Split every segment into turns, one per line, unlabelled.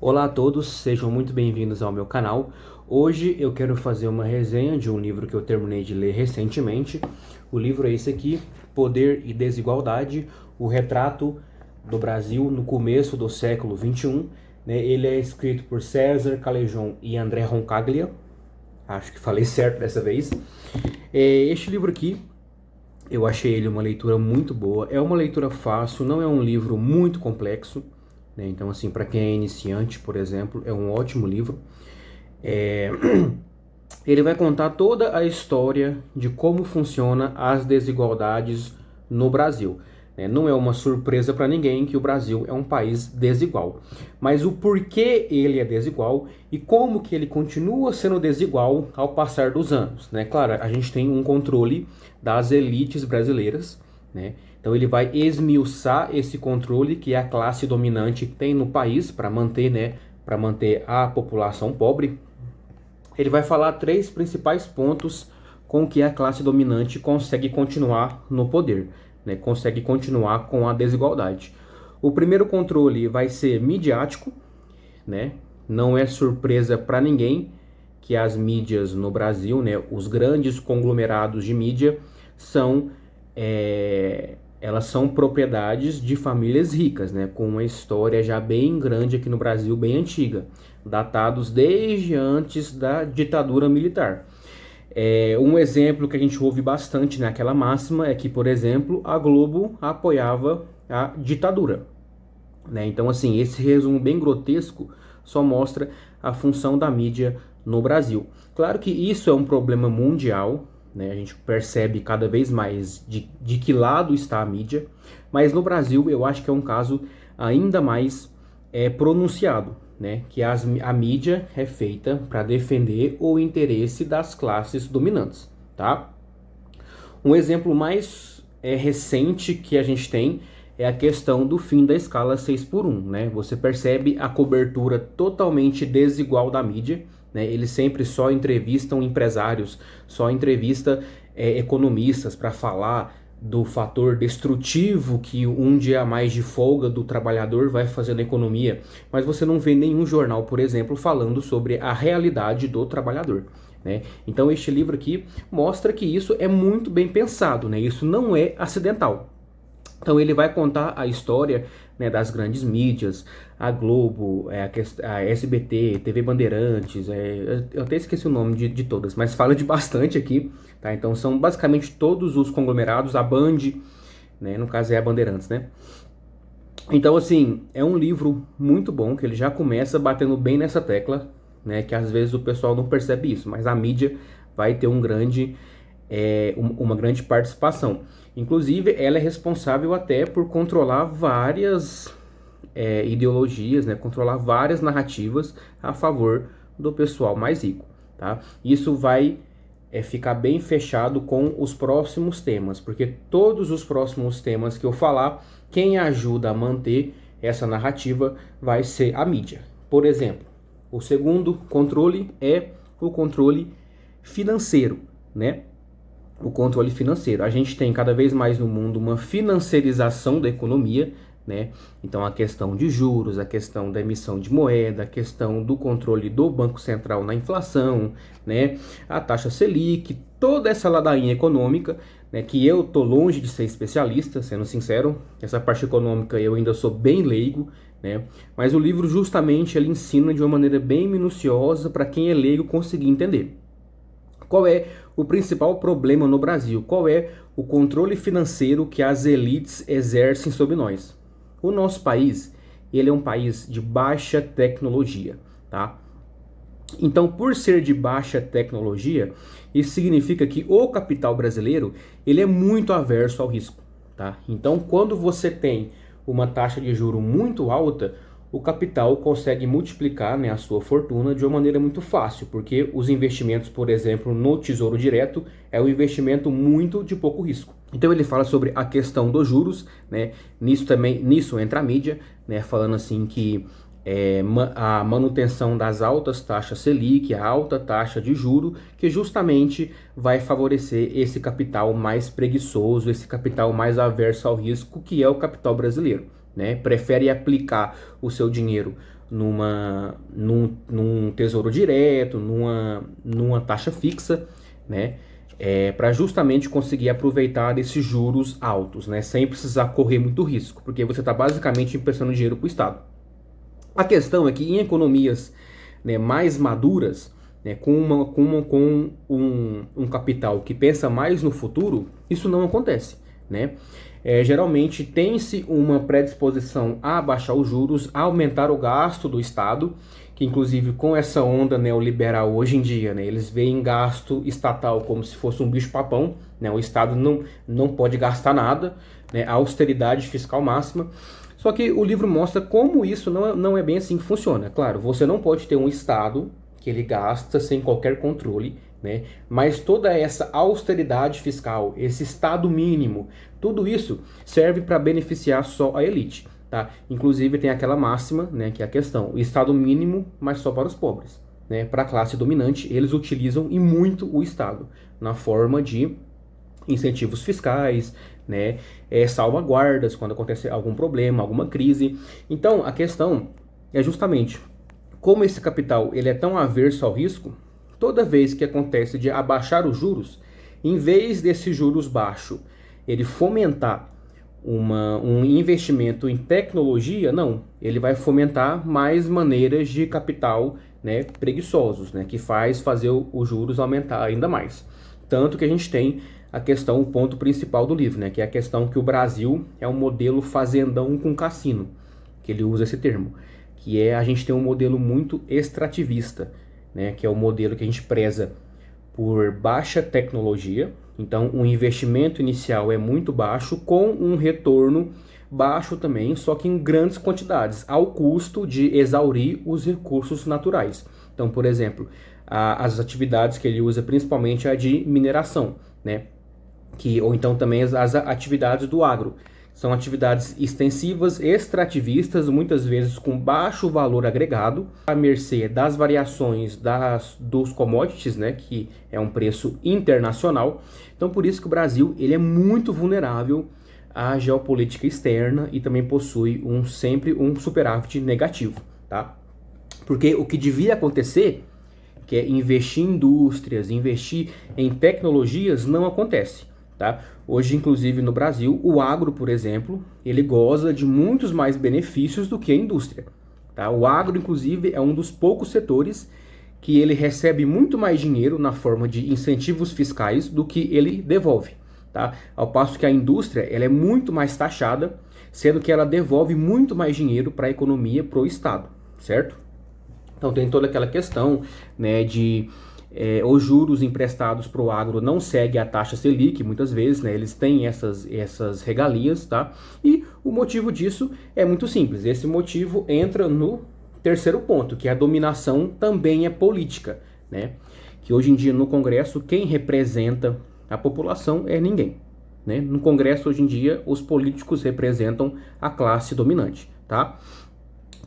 Olá a todos, sejam muito bem-vindos ao meu canal. Hoje eu quero fazer uma resenha de um livro que eu terminei de ler recentemente. O livro é esse aqui, Poder e Desigualdade, o retrato do Brasil no começo do século XXI. Ele é escrito por César Callejon e André Roncaglia. Acho que falei certo dessa vez. Este livro aqui, eu achei ele uma leitura muito boa. É uma leitura fácil, não é um livro muito complexo. Então, assim, para quem é iniciante, por exemplo, é um ótimo livro. Ele vai contar toda a história de como funciona as desigualdades no Brasil. Não é uma surpresa para ninguém que o Brasil é um país desigual. Mas o porquê ele é desigual e como que ele continua sendo desigual ao passar dos anos. Claro, a gente tem um controle das elites brasileiras, Então ele vai esmiuçar esse controle que a classe dominante tem no país para manter, para manter a população pobre. Ele vai falar 3 principais pontos com que a classe dominante consegue continuar no poder, consegue continuar com a desigualdade. O primeiro controle vai ser midiático, Não é surpresa para ninguém que as mídias no Brasil, os grandes conglomerados de mídia elas são propriedades de famílias ricas, com uma história já bem grande aqui no Brasil, bem antiga, datados desde antes da ditadura militar. Um exemplo que a gente ouve bastante naquela máxima é que, por exemplo, a Globo apoiava a ditadura. Então, assim, esse resumo bem grotesco só mostra a função da mídia no Brasil. Claro que isso é um problema mundial, A gente percebe cada vez mais de que lado está a mídia, mas no Brasil eu acho que é um caso ainda mais pronunciado, Que a mídia é feita para defender o interesse das classes dominantes, tá? Um exemplo mais recente que a gente tem é a questão do fim da escala 6x1, Você percebe a cobertura totalmente desigual da mídia, Eles sempre só entrevistam empresários, só entrevista economistas para falar do fator destrutivo que um dia a mais de folga do trabalhador vai fazer na economia, mas você não vê nenhum jornal, por exemplo, falando sobre a realidade do trabalhador. Então este livro aqui mostra que isso é muito bem pensado, Isso não é acidental. Então ele vai contar a história das grandes mídias, a Globo, a SBT, TV Bandeirantes, eu até esqueci o nome de todas, mas fala de bastante aqui, tá? Então são basicamente todos os conglomerados, a Band, no caso é a Bandeirantes, Então, assim, é um livro muito bom, que ele já começa batendo bem nessa tecla, que às vezes o pessoal não percebe isso, mas a mídia vai ter uma grande participação. Inclusive, ela é responsável até por controlar várias ideologias, controlar várias narrativas a favor do pessoal mais rico, tá? Isso vai ficar bem fechado com os próximos temas, porque todos os próximos temas que eu falar, quem ajuda a manter essa narrativa vai ser a mídia. Por exemplo, o segundo controle é o controle financeiro, O controle financeiro. A gente tem cada vez mais no mundo uma financiarização da economia, Então a questão de juros, a questão da emissão de moeda, a questão do controle do Banco Central na inflação, A taxa Selic, toda essa ladainha econômica, que eu tô longe de ser especialista, sendo sincero, essa parte econômica eu ainda sou bem leigo, Mas o livro justamente ele ensina de uma maneira bem minuciosa para quem é leigo conseguir entender. Qual é o principal problema no Brasil? Qual é o controle financeiro que as elites exercem sobre nós? O nosso país, ele é um país de baixa tecnologia, tá? Então, por ser de baixa tecnologia, isso significa que o capital brasileiro, ele é muito averso ao risco, tá? Então, quando você tem uma taxa de juro muito alta, o capital consegue multiplicar a sua fortuna de uma maneira muito fácil, porque os investimentos, por exemplo, no Tesouro Direto, é um investimento muito de pouco risco. Então ele fala sobre a questão dos juros, Nisso entra a mídia, falando assim que a manutenção das altas taxas Selic, a alta taxa de juro, que justamente vai favorecer esse capital mais preguiçoso, esse capital mais averso ao risco, que é o capital brasileiro. Prefere aplicar o seu dinheiro num tesouro direto, numa taxa fixa, né? Para justamente conseguir aproveitar desses juros altos, né? Sem precisar correr muito risco, porque você está basicamente emprestando dinheiro para o Estado. A questão é que em economias, né, mais maduras, né, com um capital que pensa mais no futuro, isso não acontece, né? Geralmente tem-se uma predisposição a baixar os juros, a aumentar o gasto do Estado, que inclusive com essa onda neoliberal hoje em dia, né, eles veem gasto estatal como se fosse um bicho-papão, né, o Estado não pode gastar nada, né, a austeridade fiscal máxima. Só que o livro mostra como isso não é bem assim que funciona. Claro, você não pode ter um Estado que ele gasta sem qualquer controle, né? Mas toda essa austeridade fiscal, esse Estado mínimo, tudo isso serve para beneficiar só a elite, tá? Inclusive tem aquela máxima, né, que é a questão, o Estado mínimo, mas só para os pobres, né? Para a classe dominante, eles utilizam e muito o Estado na forma de incentivos fiscais, né, salvaguardas quando acontece algum problema, alguma crise. Então, a questão é justamente como esse capital ele é tão averso ao risco, toda vez que acontece de abaixar os juros, em vez desse juros baixo, ele fomentar um investimento em tecnologia, não, ele vai fomentar mais maneiras de capital, né, preguiçosos, né, que faz fazer os juros aumentar ainda mais. Tanto que a gente tem a questão, o ponto principal do livro, né, que é a questão que o Brasil é um modelo fazendão com cassino, que ele usa esse termo, que é a gente tem um modelo muito extrativista, né, que é o modelo que a gente preza por baixa tecnologia, então o investimento inicial é muito baixo, com um retorno baixo também, só que em grandes quantidades, ao custo de exaurir os recursos naturais. Então, por exemplo, as atividades que ele usa principalmente é a de mineração, né? Ou então também as atividades do agro. São atividades extensivas, extrativistas, muitas vezes com baixo valor agregado, à mercê das variações dos commodities, né, que é um preço internacional. Então, por isso que o Brasil ele é muito vulnerável à geopolítica externa e também possui sempre um superávit negativo, tá? Porque o que devia acontecer, que é investir em indústrias, investir em tecnologias, não acontece. Tá? Hoje, inclusive no Brasil, o agro, por exemplo, ele goza de muitos mais benefícios do que a indústria. Tá? O agro, inclusive, é um dos poucos setores que ele recebe muito mais dinheiro na forma de incentivos fiscais do que ele devolve. Tá? Ao passo que a indústria ela é muito mais taxada, sendo que ela devolve muito mais dinheiro para a economia, para o Estado, certo? Então tem toda aquela questão, né, de os juros emprestados para o agro não seguem a taxa Selic, muitas vezes, né, eles têm essas regalias, tá? E o motivo disso é muito simples. Esse motivo entra no terceiro ponto, que a dominação também é política, né? Que hoje em dia no Congresso quem representa a população é ninguém, né? No Congresso hoje em dia os políticos representam a classe dominante, tá?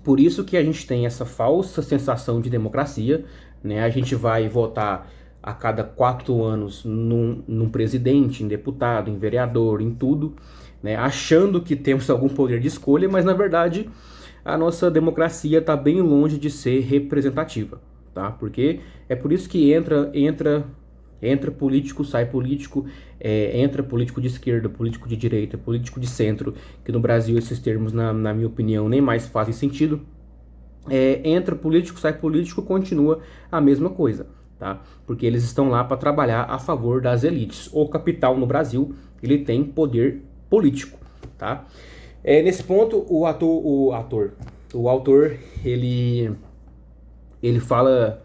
Por isso que a gente tem essa falsa sensação de democracia, né? A gente vai votar a cada 4 anos num presidente, em deputado, em vereador, em tudo, né? Achando que temos algum poder de escolha, mas na verdade a nossa democracia está bem longe de ser representativa, tá? Porque é por isso que entra político, sai político, entra político de esquerda, político de direita, político de centro, que no Brasil esses termos, na minha opinião, nem mais fazem sentido. Entra político, sai político, continua a mesma coisa, tá? Porque eles estão lá para trabalhar a favor das elites. O capital no Brasil, ele tem poder político, tá? Nesse ponto, o autor, ele fala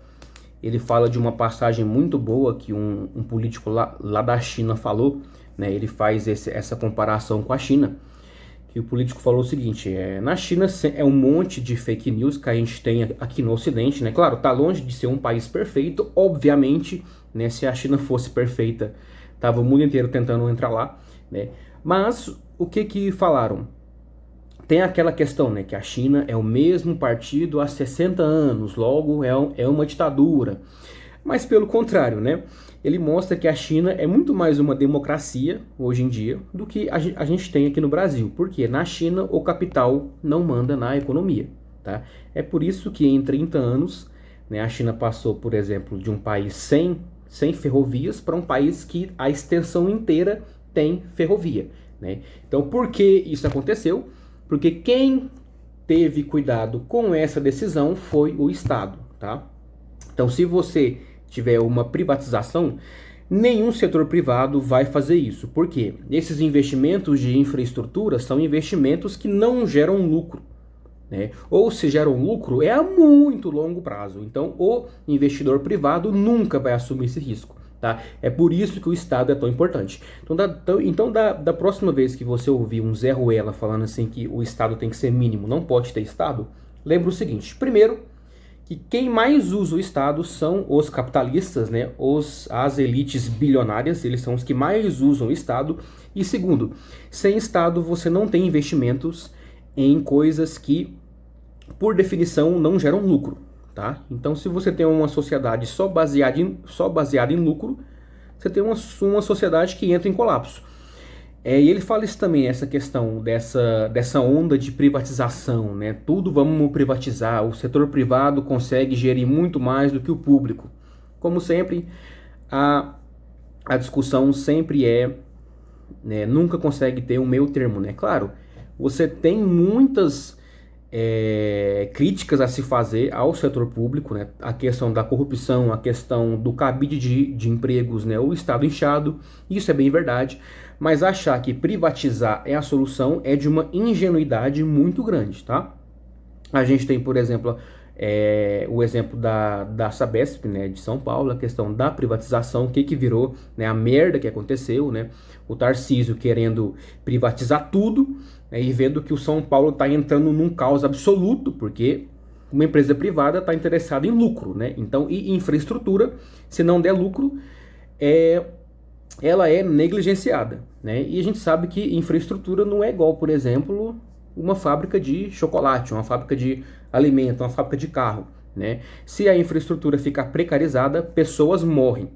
de uma passagem muito boa que um político lá da China falou, né? Ele faz essa comparação com a China, que o político falou o seguinte: na China é um monte de fake news que a gente tem aqui no Ocidente, né? Claro, tá longe de ser um país perfeito, obviamente, né? Se a China fosse perfeita, tava o mundo inteiro tentando entrar lá, né? Mas o que falaram? Tem aquela questão, né, que a China é o mesmo partido há 60 anos, logo é uma ditadura. Mas pelo contrário, né, ele mostra que a China é muito mais uma democracia, hoje em dia, do que a gente tem aqui no Brasil. Porque na China o capital não manda na economia. tá? É por isso que em 30 anos, né, a China passou, por exemplo, de um país sem ferrovias para um país que a extensão inteira tem ferrovia, né? Então, por que isso aconteceu? Porque quem teve cuidado com essa decisão foi o Estado, tá? Então, se você tiver uma privatização, nenhum setor privado vai fazer isso. Por quê? Esses investimentos de infraestrutura são investimentos que não geram lucro, né? Ou se geram lucro, é a muito longo prazo. Então, o investidor privado nunca vai assumir esse risco, tá? É por isso que o Estado é tão importante. Então, da próxima vez que você ouvir um Zé Ruela falando assim que o Estado tem que ser mínimo, não pode ter Estado, lembra o seguinte: primeiro, que quem mais usa o Estado são os capitalistas, né? As elites bilionárias, eles são os que mais usam o Estado. E segundo, sem Estado você não tem investimentos em coisas que, por definição, não geram lucro, tá? Então, se você tem uma sociedade só baseada em lucro, você tem uma sociedade que entra em colapso. E ele fala isso também, essa questão dessa onda de privatização, né? Tudo vamos privatizar, o setor privado consegue gerir muito mais do que o público. Como sempre, a discussão sempre né, nunca consegue ter um meio termo, né? Claro, você tem muitas críticas a se fazer ao setor público, né? A questão da corrupção, a questão do cabide de empregos, né? O Estado inchado, isso é bem verdade, mas achar que privatizar é a solução é de uma ingenuidade muito grande, tá? A gente tem, por exemplo, o exemplo da Sabesp, né, de São Paulo, a questão da privatização, o que virou, né, a merda que aconteceu, né? O Tarcísio querendo privatizar tudo, né, e vendo que o São Paulo está entrando num caos absoluto, porque uma empresa privada está interessada em lucro, né? Então, e infraestrutura, se não der lucro, ela é negligenciada, né? E a gente sabe que infraestrutura não é igual, por exemplo, uma fábrica de chocolate, uma fábrica de alimento, uma fábrica de carro, né? Se a infraestrutura ficar precarizada, pessoas morrem,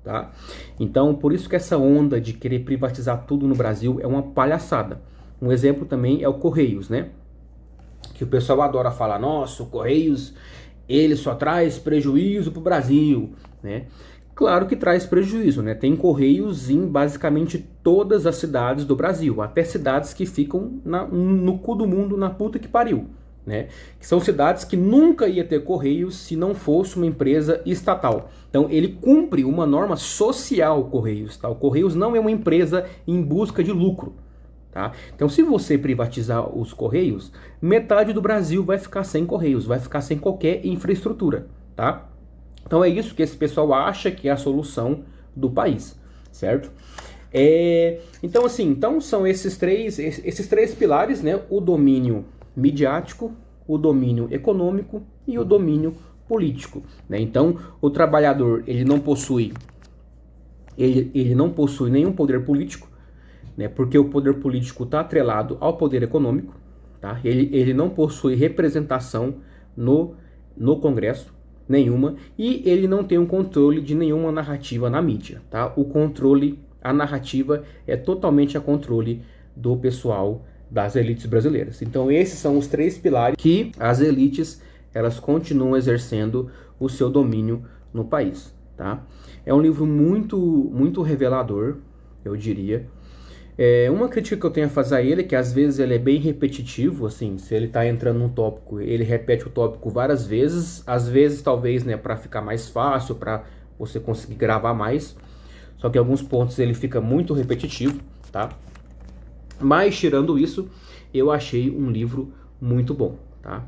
tá? Então, por isso que essa onda de querer privatizar tudo no Brasil é uma palhaçada. Um exemplo também é o Correios, né? Que o pessoal adora falar, nossa, o Correios, ele só traz prejuízo para o Brasil, né? Claro que traz prejuízo, né? Tem Correios em basicamente todas as cidades do Brasil, até cidades que ficam no cu do mundo, na puta que pariu, né? Que são cidades que nunca ia ter Correios se não fosse uma empresa estatal. Então ele cumpre uma norma social, o Correios, tá? O Correios não é uma empresa em busca de lucro, tá? Então se você privatizar os Correios, metade do Brasil vai ficar sem Correios, vai ficar sem qualquer infraestrutura, tá? Então é isso que esse pessoal acha que é a solução do país, certo? Então assim, são esses três pilares, né? O domínio midiático, o domínio econômico e o domínio político, né? Então o trabalhador ele não possui nenhum poder político, né? Porque o poder político está atrelado ao poder econômico, tá? Ele não possui representação no Congresso nenhuma, e ele não tem um controle de nenhuma narrativa na mídia, tá? A narrativa é totalmente a controle do pessoal das elites brasileiras. Então esses são os três pilares que as elites elas continuam exercendo o seu domínio no país, tá? É um livro muito, muito revelador, eu diria. Uma crítica que eu tenho a fazer a ele é que às vezes ele é bem repetitivo, assim, se ele está entrando num tópico, ele repete o tópico várias vezes, às vezes talvez, né, para ficar mais fácil, para você conseguir gravar mais, só que em alguns pontos ele fica muito repetitivo, tá? Mas tirando isso, eu achei um livro muito bom, tá?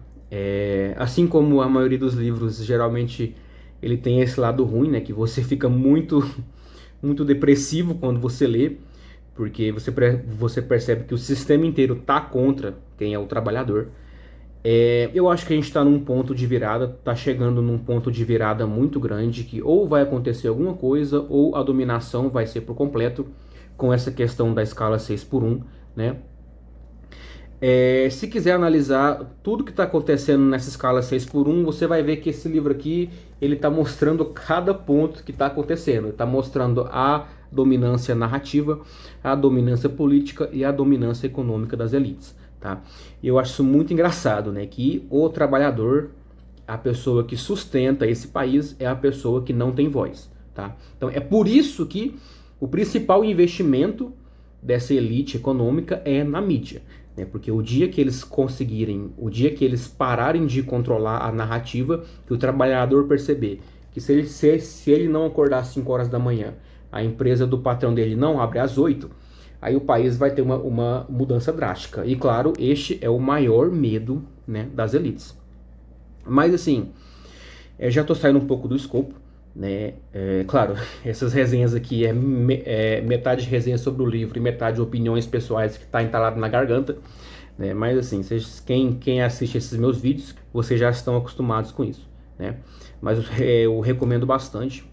Assim como a maioria dos livros, geralmente ele tem esse lado ruim, né, que você fica muito, muito depressivo quando você lê, porque você percebe que o sistema inteiro tá contra quem é o trabalhador. Eu acho que a gente está num ponto de virada, tá chegando num ponto de virada muito grande, que ou vai acontecer alguma coisa, ou a dominação vai ser por completo, com essa questão da escala 6x1, né? Se quiser analisar tudo que está acontecendo nessa escala 6x1, você vai ver que esse livro aqui, ele está mostrando cada ponto que está acontecendo. Ele está mostrando a dominância narrativa, a dominância política e a dominância econômica das elites, tá? E eu acho isso muito engraçado, né? Que o trabalhador, a pessoa que sustenta esse país, é a pessoa que não tem voz, tá? Então é por isso que o principal investimento dessa elite econômica é na mídia, né? Porque o dia que eles conseguirem, o dia que eles pararem de controlar a narrativa, que o trabalhador perceber que se ele não acordar às 5 horas da manhã, a empresa do patrão dele não abre às 8, aí o país vai ter uma mudança drástica. E claro, este é o maior medo, né, das elites. Mas assim, já estou saindo um pouco do escopo, né? Claro, essas resenhas aqui metade resenha sobre o livro e metade opiniões pessoais que está entalado na garganta, né? Mas assim, quem assiste esses meus vídeos, vocês já estão acostumados com isso, né? Mas eu recomendo bastante,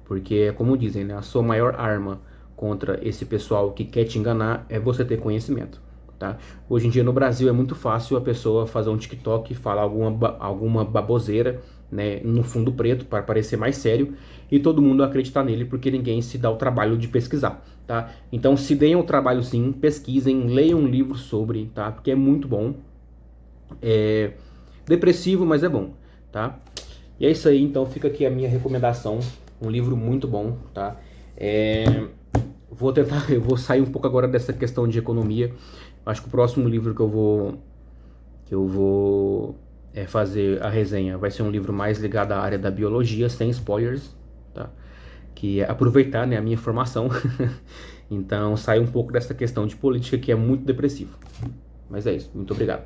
porque é como dizem, né? A sua maior arma contra esse pessoal que quer te enganar é você ter conhecimento. Tá? Hoje em dia no Brasil é muito fácil a pessoa fazer um TikTok e falar alguma baboseira, né, no fundo preto para parecer mais sério e todo mundo acreditar nele porque ninguém se dá o trabalho de pesquisar, tá? Então se deem o trabalho sim, pesquisem, leiam um livro sobre, tá? Porque é muito bom, é depressivo, mas é bom, tá? E é isso aí, então fica aqui a minha recomendação, um livro muito bom, tá? Eu vou sair um pouco agora dessa questão de economia. Acho que o próximo livro que eu vou fazer a resenha vai ser um livro mais ligado à área da biologia, sem spoilers, tá? Que é aproveitar, né, a minha formação. Então, sair um pouco dessa questão de política que é muito depressivo. Mas é isso. Muito obrigado.